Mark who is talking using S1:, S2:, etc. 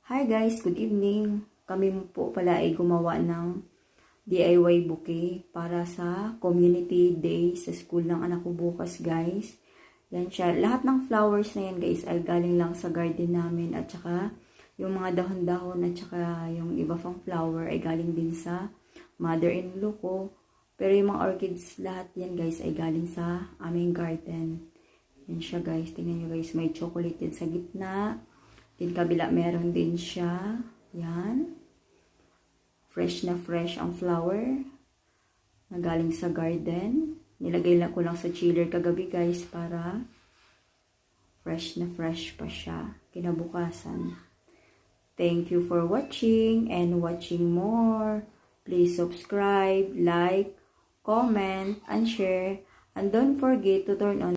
S1: Hi guys, good evening. Kami po pala ay gumawa ng DIY bouquet para sa community day sa school ng anak ko bukas guys. Yan siya. Lahat ng flowers na yan guys ay galing lang sa garden namin at saka yung mga dahon-dahon at saka yung iba pang flower ay galing din sa mother-in-law ko. Pero yung mga orchids lahat yan guys ay galing sa aming garden. Yan siya guys. Tingnan nyo guys, may chocolate din sa gitna. Din kabila meron din siya. Yan. Fresh na fresh ang flower. Na galing sa garden. Nilagay lang ko lang sa chiller kagabi guys para fresh na fresh pa siya. Kinabukasan. Thank you for watching and watching more. Please subscribe, like, comment, and share. And don't forget to turn on